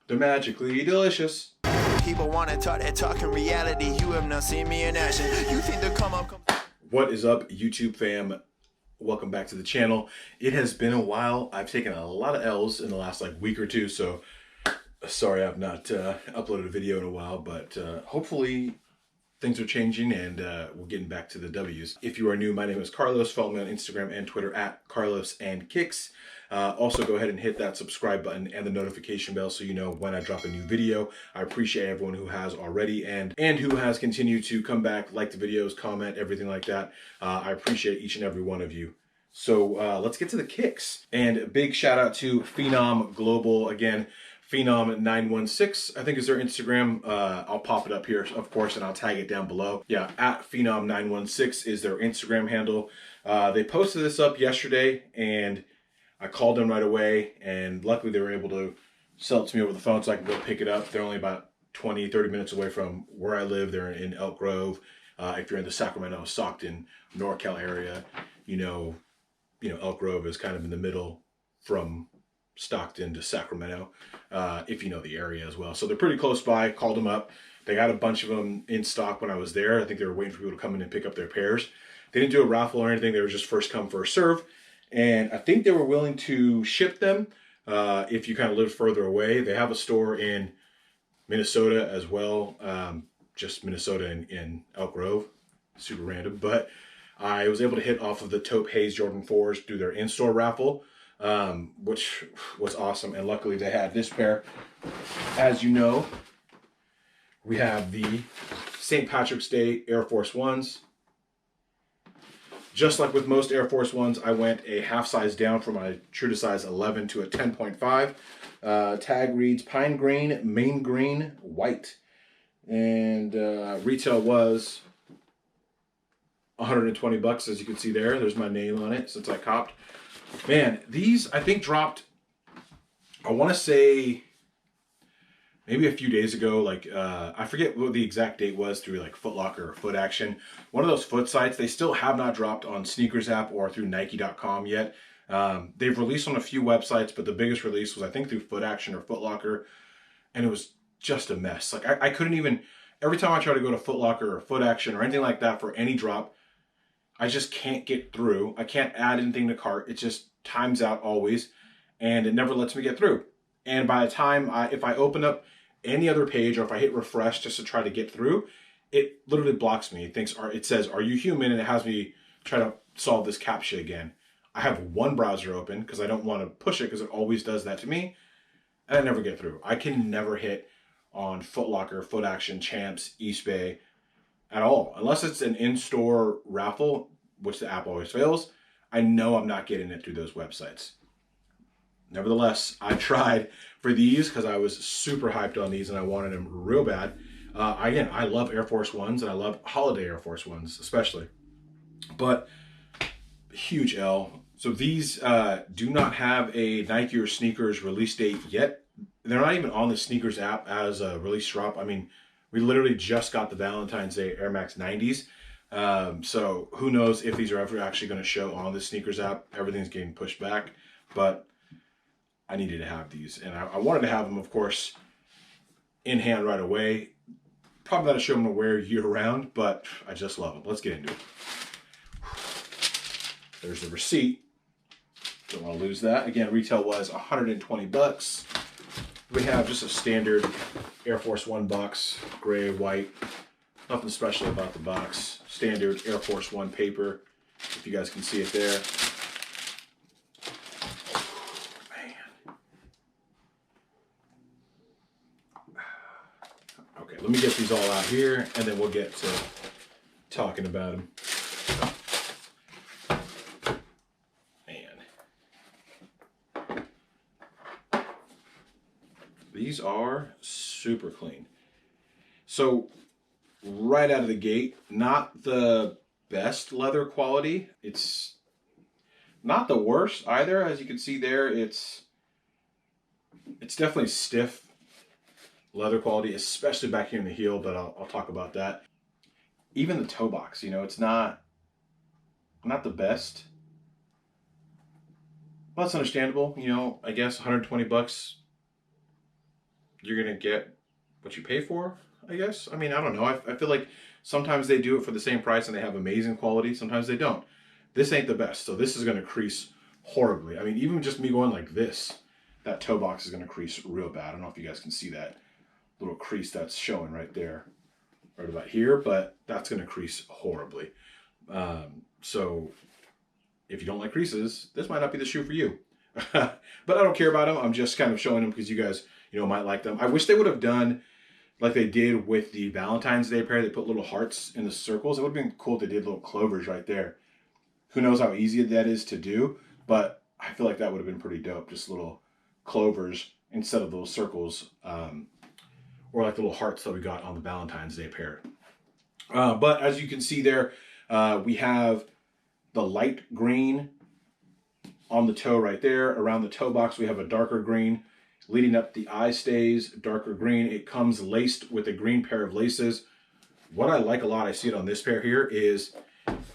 They're magically delicious. People want to talk that talk in reality. You have not seen me in action. You think to come up. What is up, YouTube fam? Welcome back to the channel. It has been a while. I've taken a lot of L's in the last week or two, so sorry I've not uploaded a video in a while, but hopefully things are changing and we're getting back to the W's. If you are new, my name is Carlos. Follow me on Instagram and Twitter at Carlos and Kicks. Also, go ahead and hit that subscribe button and the notification bell so you know when I drop a new video. I appreciate everyone who has already and who has continued to come back, like the videos, comment, everything like that. I appreciate each and every one of you. So let's get to the kicks. And a big shout out to Phenom Global. Again, Phenom916, I think is their Instagram. I'll pop it up here, of course, and I'll tag it down below. Yeah, at Phenom916 is their Instagram handle. They posted this up yesterday, and I called them right away, and luckily they were able to sell it to me over the phone so I can go pick it up. They're only about 20, 30 minutes away from where I live. They're in Elk Grove. If you're in the Sacramento, Stockton, NorCal area, you know Elk Grove is kind of in the middle from Stockton to Sacramento, if you know the area as well. So they're pretty close by. Called them up. They got a bunch of them in stock when I was there. I think they were waiting for people to come in and pick up their pairs. They didn't do a raffle or anything. They were just first come, first serve. And I think they were willing to ship them if you kind of lived further away. They have a store in Minnesota as well, just Minnesota in Elk Grove. Super random. But I was able to hit off of the Taupe Hays Jordan 4s through their in-store raffle, which was awesome. And luckily they had this pair. As you know, we have the St. Patrick's Day Air Force Ones. Just like with most Air Force Ones, I went a half size down from my true to size 11 to a 10.5. Tag reads Pine Green, Main Green, White. And retail was $120, as you can see there. There's my name on it since I copped. Man, these I think dropped, I want to say maybe a few days ago. I forget what the exact date was through Foot Locker or Foot Action. One of those foot sites. They still have not dropped on Sneakers app or through Nike.com yet. They've released on a few websites, but the biggest release was I think through Foot Action or Foot Locker, and it was just a mess. I couldn't even, every time I try to go to Foot Locker or Foot Action or anything like that for any drop, I just can't get through. I can't add anything to cart. It just times out always, and it never lets me get through. And by the time if I open up any other page or if I hit refresh just to try to get through, it literally blocks me. It says, "Are you human?" and it has me try to solve this CAPTCHA again. I have one browser open because I don't want to push it because it always does that to me, and I never get through. I can never hit on Foot Locker, Foot Action, Champs, Eastbay at all. Unless it's an in-store raffle, which the app always fails, I know I'm not getting it through those websites. Nevertheless, I tried for these because I was super hyped on these and I wanted them real bad. Again, I love Air Force Ones and I love holiday Air Force Ones especially. But huge L. So these do not have a Nike or Sneakers release date yet. They're not even on the Sneakers app as a release drop. I mean, we literally just got the Valentine's Day Air Max 90s. So who knows if these are ever actually going to show on the Sneakers app. Everything's getting pushed back. But I needed to have these. And I wanted to have them, of course, in hand right away. Probably not a show them to wear year round, but I just love them. Let's get into it. There's the receipt. Don't want to lose that. Again, retail was $120. We have just a standard Air Force One box, gray, white. Nothing special about the box. Standard Air Force One paper. If you guys can see it there. Man. Okay, let me get these all out here, and then we'll get to talking about them. These are super clean. So right out of the gate, not the best leather quality. It's not the worst either. As you can see there, it's definitely stiff leather quality, especially back here in the heel, but I'll talk about that. Even the toe box, it's not the best. Well, that's understandable, I guess $120. you're going to get what you pay for, I guess. I mean, I don't know. I feel like sometimes they do it for the same price and they have amazing quality. Sometimes they don't. This ain't the best. So this is going to crease horribly. I mean, even just me going like this, that toe box is going to crease real bad. I don't know if you guys can see that little crease that's showing right there, right about here, but that's going to crease horribly. So if you don't like creases, this might not be the shoe for you. But I don't care about them. I'm just kind of showing them because you guys, might like them. I wish they would have done like they did with the Valentine's Day pair. They put little hearts in the circles. It would have been cool if they did little clovers right there. Who knows how easy that is to do, but I feel like that would have been pretty dope. Just little clovers instead of little circles, or like the little hearts that we got on the Valentine's Day pair. But as you can see there, we have the light green on the toe right there. Around the toe box, we have a darker green. Leading up the eye stays, darker green. It comes laced with a green pair of laces. What I like a lot, I see it on this pair here, is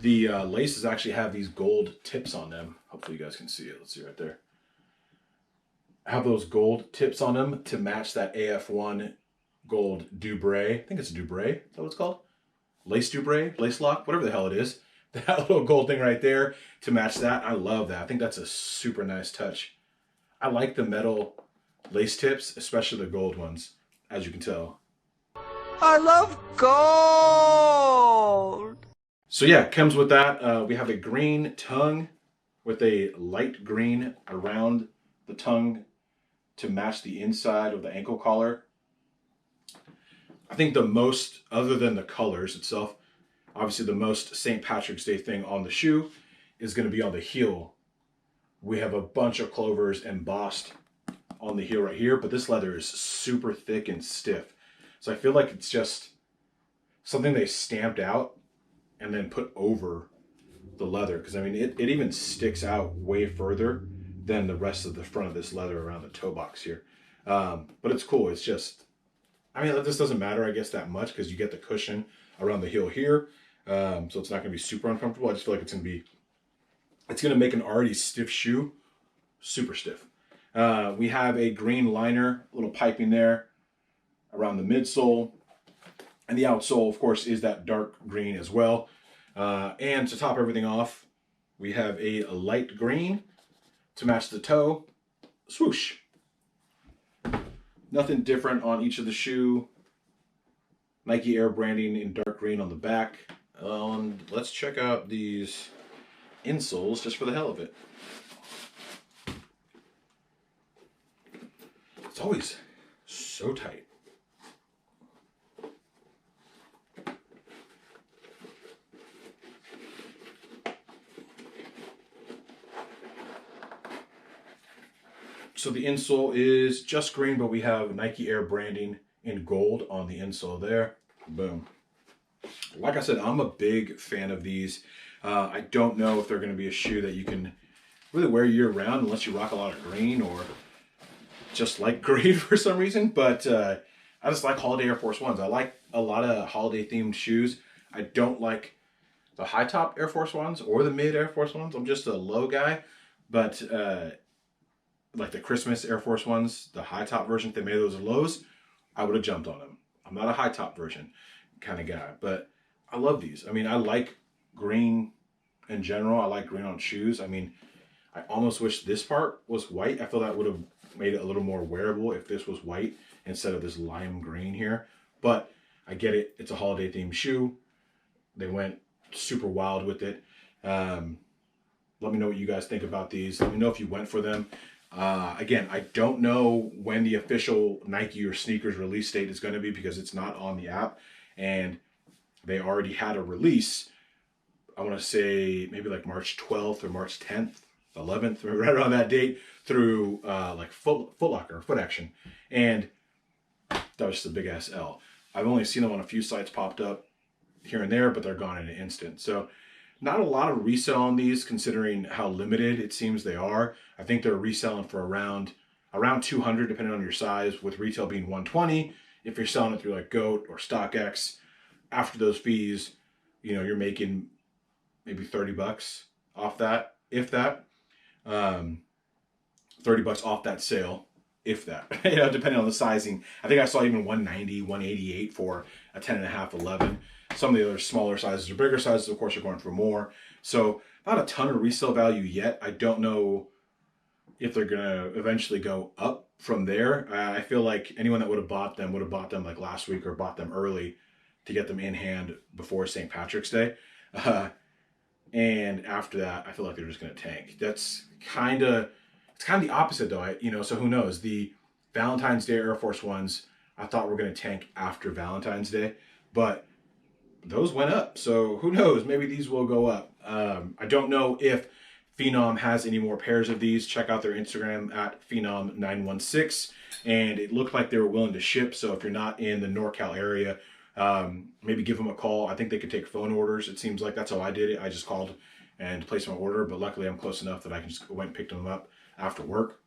the laces actually have these gold tips on them. Hopefully you guys can see it. Let's see right there. Have those gold tips on them to match that AF1 gold Dubray. I think it's Dubray. Is that what it's called? Lace Dubray? Lace lock? Whatever the hell it is. That little gold thing right there to match that. I love that. I think that's a super nice touch. I like the metal lace tips, especially the gold ones, as you can tell. I love gold. So yeah, comes with that. We have a green tongue with a light green around the tongue to match the inside of the ankle collar. I think the most, other than the colors itself, obviously the most St. Patrick's Day thing on the shoe is going to be on the heel. We have a bunch of clovers embossed on the heel right here, but this leather is super thick and stiff. So I feel like it's just something they stamped out and then put over the leather. Because I mean, it even sticks out way further than the rest of the front of this leather around the toe box here. But it's cool. It's just, I mean, this doesn't matter, I guess, that much because you get the cushion around the heel here. So it's not going to be super uncomfortable. I just feel like it's going to make an already stiff shoe super stiff. We have a green liner, a little piping there around the midsole. And the outsole, of course, is that dark green as well. And to top everything off, we have a light green to match the toe. Swoosh. Nothing different on each of the shoe. Nike Air branding in dark green on the back. Let's check out these insoles just for the hell of it. It's always so tight. So the insole is just green, but we have Nike Air branding in gold on the insole there. Boom. Like I said, I'm a big fan of these. I don't know if they're going to be a shoe that you can really wear year round unless you rock a lot of green or just like green for some reason. But I just like holiday Air Force Ones. I like a lot of holiday themed shoes. I don't like the high top Air Force Ones or the mid Air Force Ones. I'm just a low guy. But like the Christmas Air Force Ones, the high top version, if they made those lows, I would have jumped on them. I'm not a high top version kind of guy, but I love these. I mean, I like green in general. I like green on shoes. I mean, I almost wish this part was white. I feel that would have made it a little more wearable if this was white instead of this lime green here. But I get it. It's a holiday themed shoe. They went super wild with it. Let me know what you guys think about these. Let me know if you went for them. Again, I don't know when the official Nike or sneakers release date is going to be because it's not on the app. And they already had a release, I want to say maybe like March 12th or March 10th, 11th, right around that date through like Foot Locker, Foot Action. And that was just a big ass L. I've only seen them on a few sites popped up here and there, but they're gone in an instant. So not a lot of resale on these considering how limited it seems they are. I think they're reselling for around 200 depending on your size, with retail being 120. If you're selling it through like GOAT or StockX, after those fees, you're making maybe $30 off that, if that. $30 off that sale. if that, you know, depending on the sizing. I think I saw even 190, 188 for a 10.5, 11. Some of the other smaller sizes or bigger sizes, of course, are going for more. So not a ton of resale value yet. I don't know if they're gonna eventually go up from there. I feel like anyone that would have bought them like last week or bought them early to get them in hand before St. Patrick's Day. And after that, I feel like they're just gonna tank. It's kind of the opposite though. So who knows? The Valentine's Day Air Force Ones I thought were gonna tank after Valentine's Day, but those went up. So who knows? Maybe these will go up. I don't know if Phenom has any more pairs of these. Check out their Instagram at Phenom916. And it looked like they were willing to ship. So if you're not in the NorCal area, maybe give them a call. I think they could take phone orders. It seems like that's how I did it. I just called and placed my order. But luckily I'm close enough that I can just went and picked them up after work.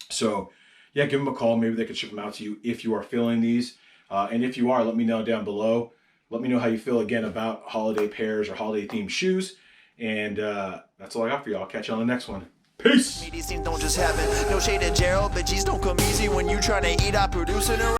So yeah, give them a call. Maybe they could ship them out to you if you are feeling these. And if you are, let me know down below. Let me know how you feel again about holiday pairs or holiday themed shoes. And that's all I got for you. I'll catch you on the next one. Peace. These things don't just happen. No shade at Gerald, but G's don't come easy when you trying to eat out producing.